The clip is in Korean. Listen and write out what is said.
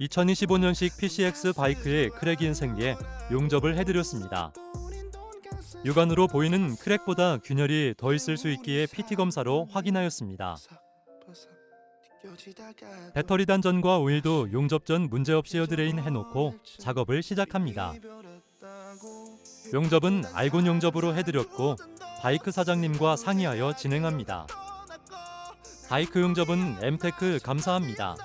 2025년식 PCX 바이크의 크랙인 생리에 용접을 해드렸습니다. 육안으로 보이는 크랙보다 균열이 더 있을 수 있기에 PT 검사로 확인하였습니다. 배터리 단전과 오일도 용접 전 문제없이 어드레인 해놓고 작업을 시작합니다. 용접은 알곤 용접으로 해드렸고 바이크 사장님과 상의하여 진행합니다. 바이크 용접은 엠테크 감사합니다.